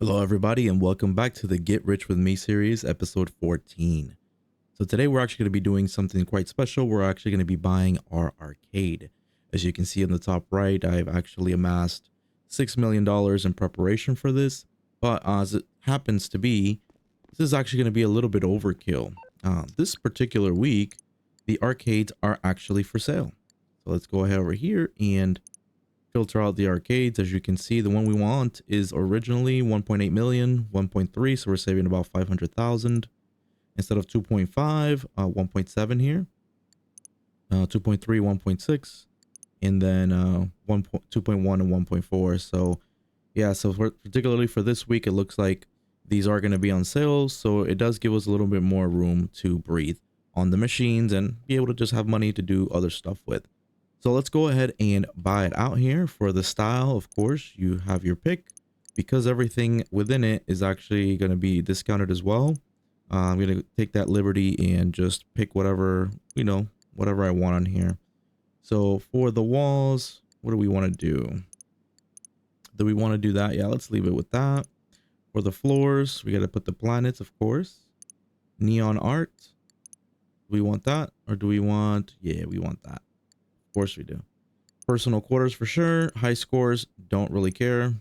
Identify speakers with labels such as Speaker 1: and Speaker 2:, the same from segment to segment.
Speaker 1: Hello, everybody, and welcome back to the Get Rich With Me series, episode 14. So today we're actually going to be doing something quite special. We're actually going to be buying our arcade. As you can see in the top right, I've actually amassed $6 million in preparation for this. But as it happens to be, this is actually going to be a little bit overkill. This particular week, the arcades are actually for sale. So let's go ahead over here and filter out the arcades. As you can see, the one we want is originally 1.8 million, 1.3, so we're saving about 500,000 instead of 2.5, 1.7 here, 2.3, 1.6, and then 2.1 and 1.4. So yeah, so particularly for this week, it looks like these are going to be on sale, so it does give us a little bit more room to breathe on the machines and be able to just have money to do other stuff with. So let's go ahead and buy it out here. For the style, of course, you have your pick. Because everything within it is actually going to be discounted as well. I'm going to take that liberty and just pick whatever, whatever I want on here. So for the walls, what do we want to do? Do we want to do that? Yeah, let's leave it with that. For the floors, we got to put the planets, of course. Neon art. Do we want that? Or do we want... Yeah, we want that. Of course we do. Personal quarters for sure. High scores, don't really care.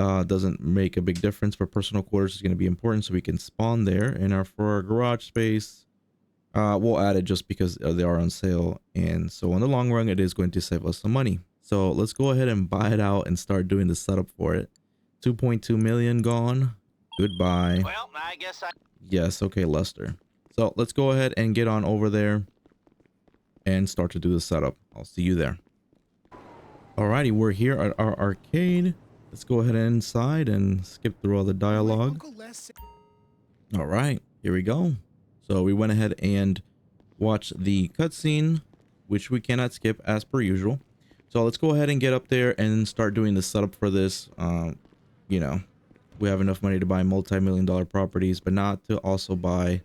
Speaker 1: Doesn't make a big difference, but personal quarters is going to be important so we can spawn there. And for our garage space, we'll add it just because they are on sale. And so in the long run, it is going to save us some money. So let's go ahead and buy it out and start doing the setup for it. 2.2 million gone. Goodbye.
Speaker 2: Well, I guess
Speaker 1: Yes, okay, Lester. So let's go ahead and get on over there and start to do the setup. I'll see you there. Alrighty, we're here at our arcade. Let's go ahead inside and skip through all the dialogue. All right, here we go. So we went ahead and watched the cutscene, which we cannot skip as per usual. So let's go ahead and get up there and start doing the setup for this. We have enough money to buy multi-million-dollar properties, but not to also buy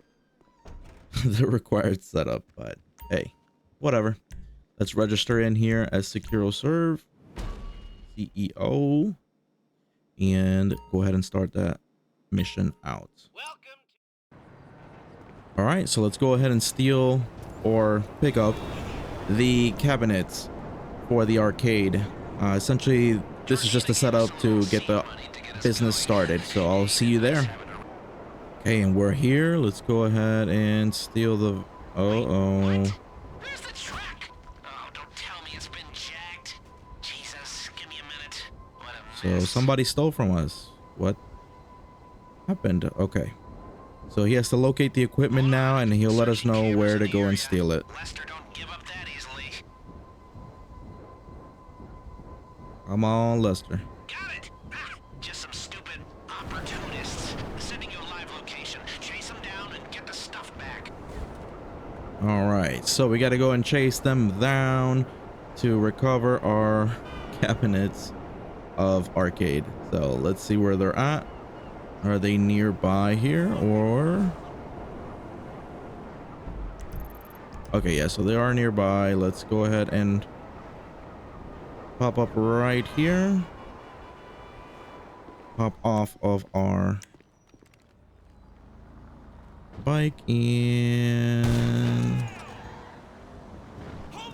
Speaker 1: the required setup. But hey, whatever. Let's register in here as SecuroServe CEO and go ahead and start that mission out. All right, so let's go ahead and steal or pick up the cabinets for the arcade. Essentially, this is just a setup to get the business started. So I'll see you there. Okay, and we're here. Let's go ahead and steal the... Uh-oh. So somebody stole from us. What happened? Okay. So he has to locate the equipment now, and he'll let us know where to go and steal it. Come on, Lester.
Speaker 2: Got it. Just some stupid opportunists. Sending you a live location. Chase them down and get the stuff back.
Speaker 1: All right. So we got to go and chase them down to recover our cabinets of arcade. So let's see where they're at. Are they nearby here or... Okay, yeah, so they are nearby. Let's go ahead and pop up right here. Pop off of our bike and...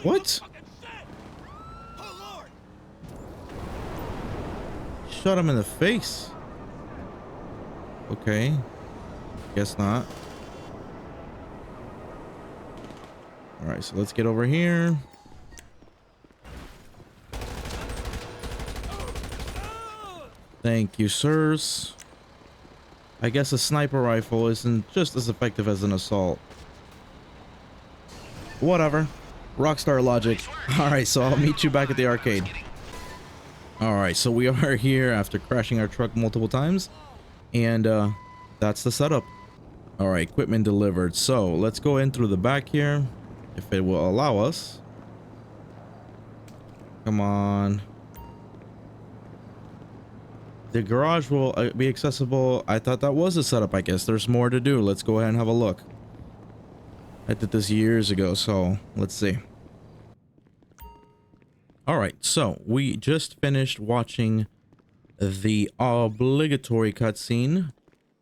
Speaker 1: What? Shot him in the face. Okay. Guess not. All right, so let's get over here. Thank you, sirs. I guess a sniper rifle isn't just as effective as an assault. Whatever. Rockstar logic. All right, so I'll meet you back at the arcade. All right, so we are here after crashing our truck multiple times. And that's the setup. All right, equipment delivered. So let's go in through the back here, if it will allow us. Come on. The garage will be accessible. I thought that was a setup. I guess there's more to do. Let's go ahead and have a look. I did this years ago, so let's see. All right, so we just finished watching the obligatory cutscene.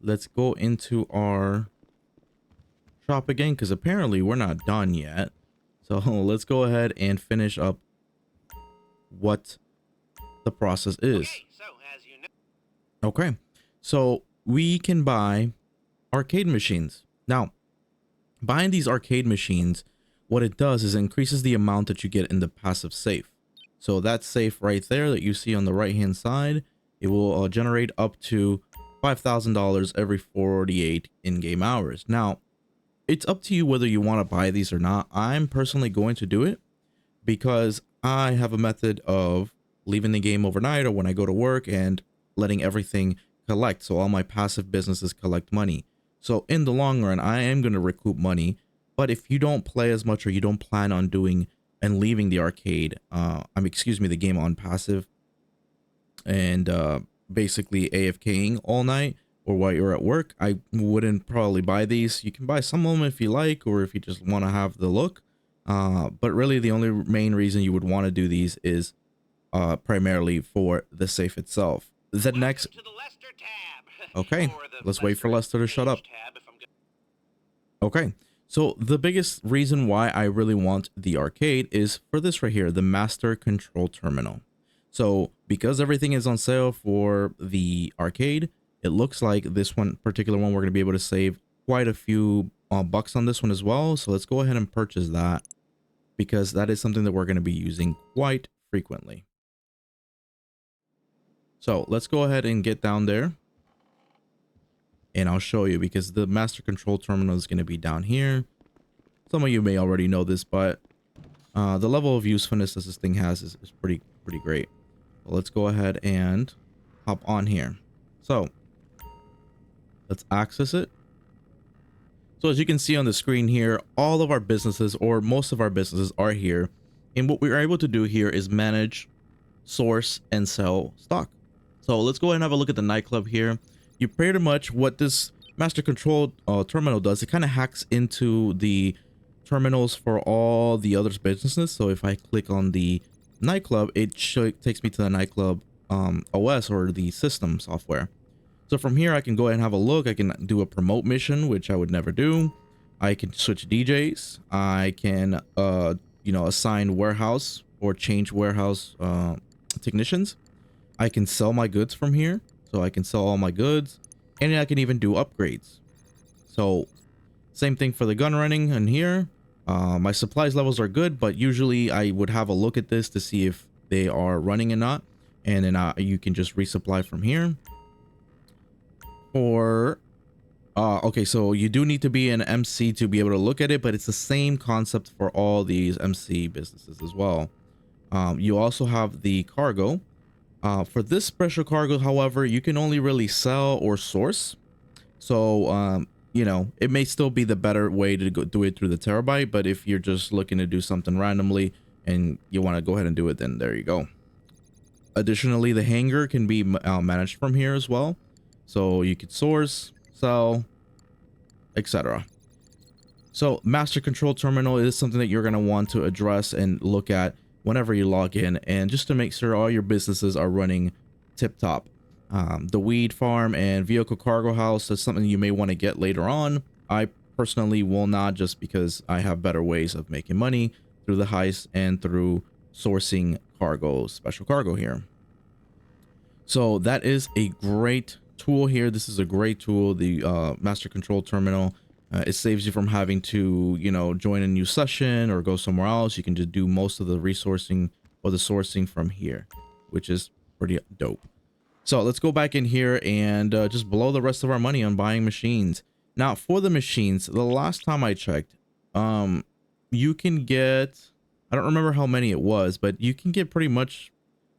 Speaker 1: Let's go into our shop again, because apparently we're not done yet. So let's go ahead and finish up what the process is.
Speaker 2: Okay, so as you know,
Speaker 1: Okay, so we can buy arcade machines. Now, buying these arcade machines, what it does is increases the amount that you get in the passive safe. So that safe right there that you see on the right hand side, it will generate up to $5,000 every 48 in-game hours. Now, it's up to you whether you want to buy these or not. I'm personally going to do it because I have a method of leaving the game overnight or when I go to work and letting everything collect. So all my passive businesses collect money. So in the long run, I am going to recoup money. But if you don't play as much or you don't plan on doing and leaving the arcade, excuse me, the game on passive and basically AFKing all night or while you're at work, I wouldn't probably buy these. You can buy some of them if you like, or if you just want to have the look. But really the only main reason you would want to do these is primarily for the safe itself. The next,
Speaker 2: welcome to the Lester tab.
Speaker 1: okay,
Speaker 2: Or the
Speaker 1: let's wait for Lester to shut up.
Speaker 2: tab, if I'm good.
Speaker 1: Okay, so the biggest reason why I really want the arcade is for this right here, the Master Control Terminal. So because everything is on sale for the arcade, it looks like this particular one, we're going to be able to save quite a few bucks on this one as well. So let's go ahead and purchase that because that is something that we're going to be using quite frequently. So let's go ahead and get down there and I'll show you, because the Master Control Terminal is going to be down here. Some of you may already know this, but the level of usefulness that this thing has is pretty great. Well, let's go ahead and hop on here. So let's access it. So as you can see on the screen here, all of our businesses, or most of our businesses, are here. And what we're able to do here is manage, source, and sell stock. So let's go ahead and have a look at the nightclub here. You pretty much, what this Master Control Terminal does, it kind of hacks into the terminals for all the other businesses. So if I click on the nightclub, it takes me to the nightclub OS, or the system software. So from here, I can go ahead and have a look. I can do a promote mission, which I would never do. I can switch DJs. I can, assign warehouse or change warehouse technicians. I can sell my goods from here. So I can sell all my goods, and I can even do upgrades. So same thing for the gun running in here. My supplies levels are good, but usually I would have a look at this to see if they are running or not. And then you can just resupply from here. Okay, so you do need to be an MC to be able to look at it, but it's the same concept for all these MC businesses as well. You also have the cargo. For this special cargo, however, you can only really sell or source. So, it may still be the better way to go do it through the Terabyte, but if you're just looking to do something randomly and you want to go ahead and do it, then there you go. Additionally, the hangar can be managed from here as well. So you could source, sell, etc. So Master Control Terminal is something that you're going to want to address and look at whenever you log in, and just to make sure all your businesses are running tip top. The weed farm and vehicle cargo house is something you may want to get later on. I personally will not, just because I have better ways of making money through the heist and through sourcing cargo, special cargo here. So that is a great tool here. This is a great tool, the Master Control Terminal. It saves you from having to, join a new session or go somewhere else. You can just do most of the resourcing or the sourcing from here, which is pretty dope. So let's go back in here and just blow the rest of our money on buying machines. Now for the machines, the last time I checked, you can get, I don't remember how many it was, but you can get pretty much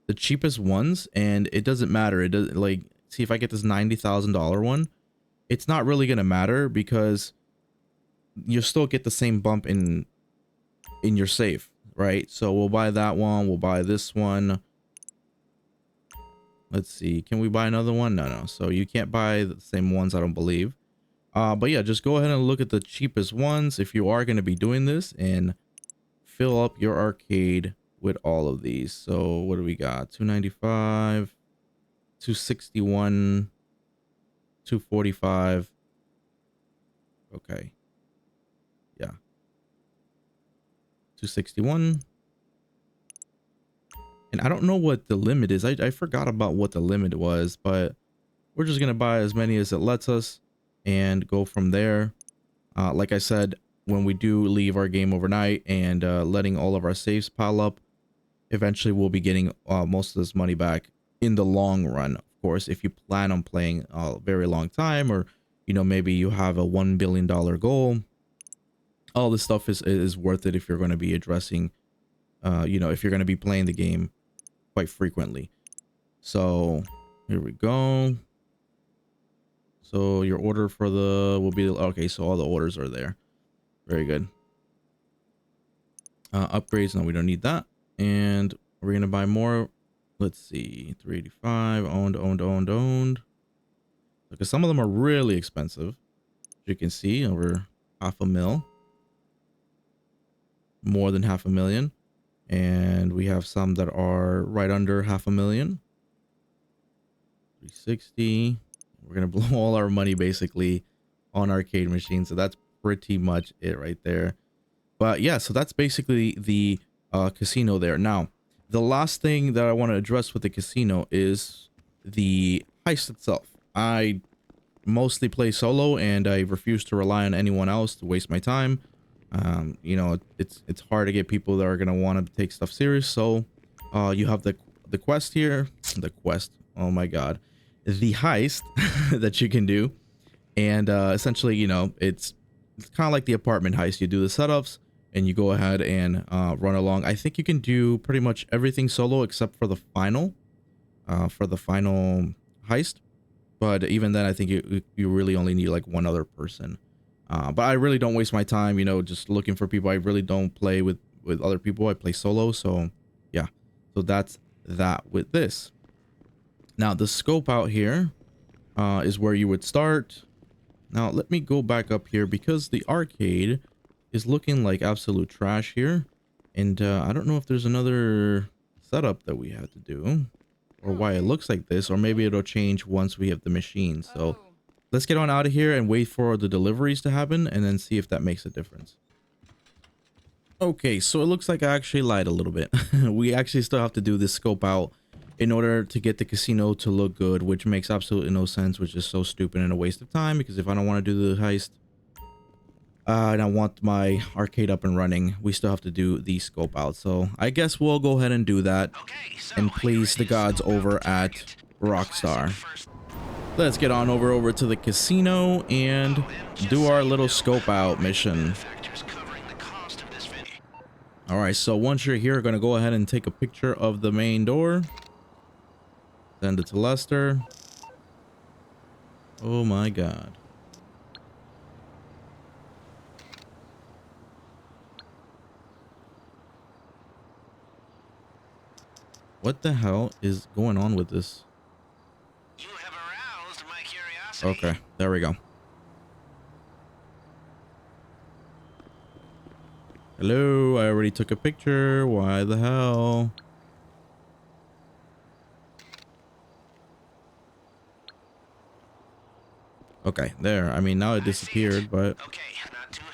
Speaker 1: the cheapest ones, and it doesn't matter. It doesn't, like, see if I get this $90,000 one, it's not really going to matter because you still get the same bump in your safe, right? So we'll buy that one. We'll buy this one. Let's see. Can we buy another one? No. So you can't buy the same ones, I don't believe. But yeah, just go ahead and look at the cheapest ones if you are going to be doing this, and fill up your arcade with all of these. So what do we got? 295. 261, 245. Okay. Yeah. 261. And I don't know what the limit is. I forgot about what the limit was, but we're just going to buy as many as it lets us and go from there. Like I said, when we do leave our game overnight and letting all of our saves pile up, eventually we'll be getting most of this money back in the long run. Of course, if you plan on playing a very long time, or, you know, maybe you have a $1 billion goal, all this stuff is worth it if you're going to be addressing, you know, if you're going to be playing the game quite frequently. So here we go. So your order for the will be okay. So all the orders are there. Very good. Upgrades. No, we don't need that. And we're going to buy more. Let's see. 385 owned. Because some of them are really expensive. As you can see, over $500,000. More than $500,000. And we have some that are right under $500,000. 360. We're gonna blow all our money basically on arcade machines, so that's pretty much it right there. But yeah, so that's basically the casino there. Now, the last thing that I want to address with the casino is the heist itself. I mostly play solo, and I refuse to rely on anyone else to waste my time. You know, it's hard to get people that are gonna want to take stuff serious. So you have the quest here, the quest, oh my god, the heist that you can do. And essentially, you know, it's kind of like the apartment heist. You do the setups and you go ahead and run along. I think you can do pretty much everything solo except for the final heist. But even then, I think you really only need like one other person. But I really don't waste my time, you know, just looking for people. I really don't play with other people. I play solo. So yeah, so that's that with this. Now the scope out here is where you would start. Now let me go back up here because the arcade is looking like absolute trash here. And I don't know if there's another setup that we have to do, or why it looks like this, or maybe it'll change once we have the machine. So let's get on out of here and wait for the deliveries to happen and then see if that makes a difference. Okay, so it looks like I actually lied a little bit. We actually still have to do this scope out in order to get the casino to look good, which makes absolutely no sense, which is so stupid and a waste of time, because if I don't want to do the heist and I want my arcade up and running, we still have to do the scope out. So I guess we'll go ahead and do that and please the gods over at Rockstar. Let's get on over to the casino and do our little scope out mission. All right, so once you're here, going to go ahead and take a picture of the main door. Send it to Lester. Oh my god. What the hell is going on with this?
Speaker 2: You have aroused my curiosity.
Speaker 1: Okay, there we go. Hello, I already took a picture. Why the hell? Okay, there. I mean, now it disappeared, but...
Speaker 2: Okay, not too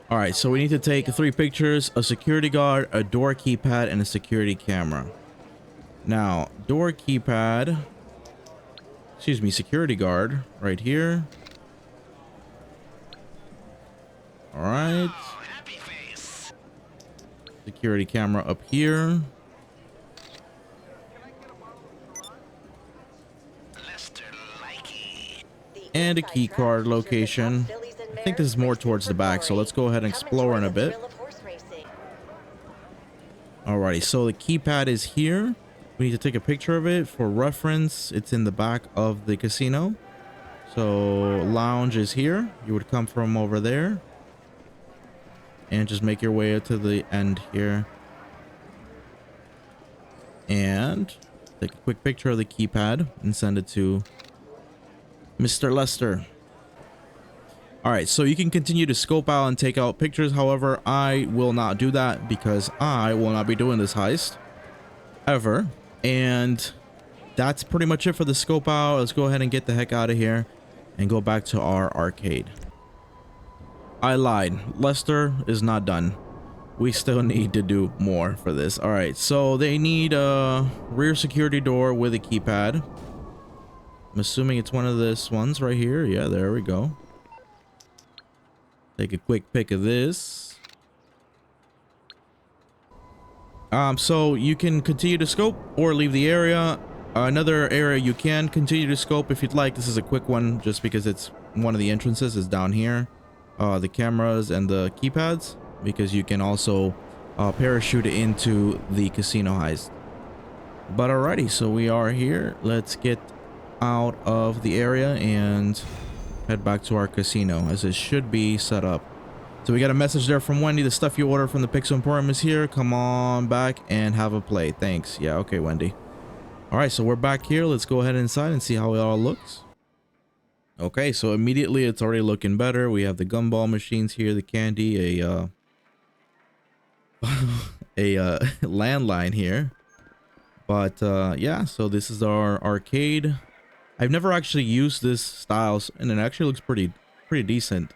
Speaker 1: all right, so we need to take 3 pictures, a security guard, a door keypad, and a security camera. Now, door keypad... Excuse me, security guard right here. All right.
Speaker 2: Oh, happy face.
Speaker 1: Security camera up here.
Speaker 2: Lester Likey.
Speaker 1: And a key card location. I think this is more towards the back, so let's go ahead and explore in a bit. Alrighty, so the keypad is here. We need to take a picture of it for reference. It's in the back of the casino. So lounge is here. You would come from over there and just make your way to the end here. And take a quick picture of the keypad and send it to Mr. Lester. All right, so you can continue to scope out and take out pictures. However, I will not do that because I will not be doing this heist ever. And that's pretty much it for the scope out. Let's go ahead and get the heck out of here and go back to our arcade. I lied. Lester is not done. We still need to do more for this. All right, so they need a rear security door with a keypad. I'm assuming it's one of this ones right here. Yeah, there we go. Take a quick pick of this. So you can continue to scope or leave the area. Another area you can continue to scope if you'd like. This is a quick one just because it's one of the entrances is down here. The cameras and the keypads, because you can also parachute into the casino heist. But alrighty, so we are here. Let's get out of the area and head back to our casino as it should be set up. So we got a message there from Wendy. The stuff you ordered from the Pixel Emporium is here. Come on back and have a play. Thanks. Yeah, okay, Wendy. All right, so we're back here. Let's go ahead inside and see how it all looks. Okay, so immediately it's already looking better. We have the gumball machines here, the candy, a landline here. But yeah, so this is our arcade. I've never actually used this style, and it actually looks pretty decent.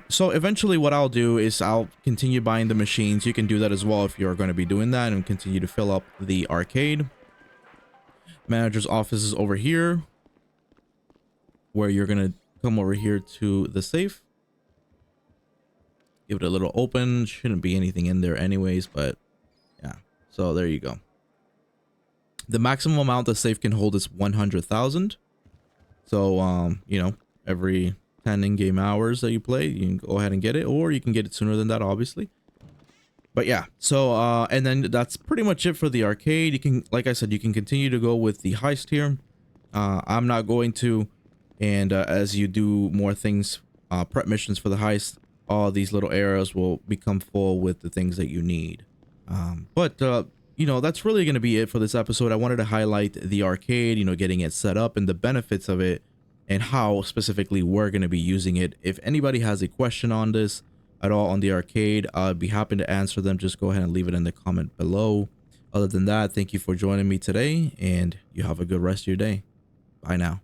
Speaker 1: So eventually what I'll do is I'll continue buying the machines. You can do that as well if you're going to be doing that, and continue to fill up the arcade. Manager's office is over here, where you're going to come over here to the safe. Give it a little open. Shouldn't be anything in there anyways, but yeah. So there you go. The maximum amount the safe can hold is 100,000. So, you know, every 10 in-game hours that you play, you can go ahead and get it, or you can get it sooner than that, obviously. But yeah, so and then that's pretty much it for the arcade. You can, like I said, you can continue to go with the heist here. I'm not going to, and as you do more things, prep missions for the heist, all these little areas will become full with the things that you need. But you know, that's really going to be it for this episode. I wanted to highlight the arcade, you know, getting it set up and the benefits of it, and how specifically we're going to be using it. If anybody has a question on this at all on the arcade, I'd be happy to answer them. Just go ahead and leave it in the comment below. Other than that, thank you for joining me today, and you have a good rest of your day. Bye now.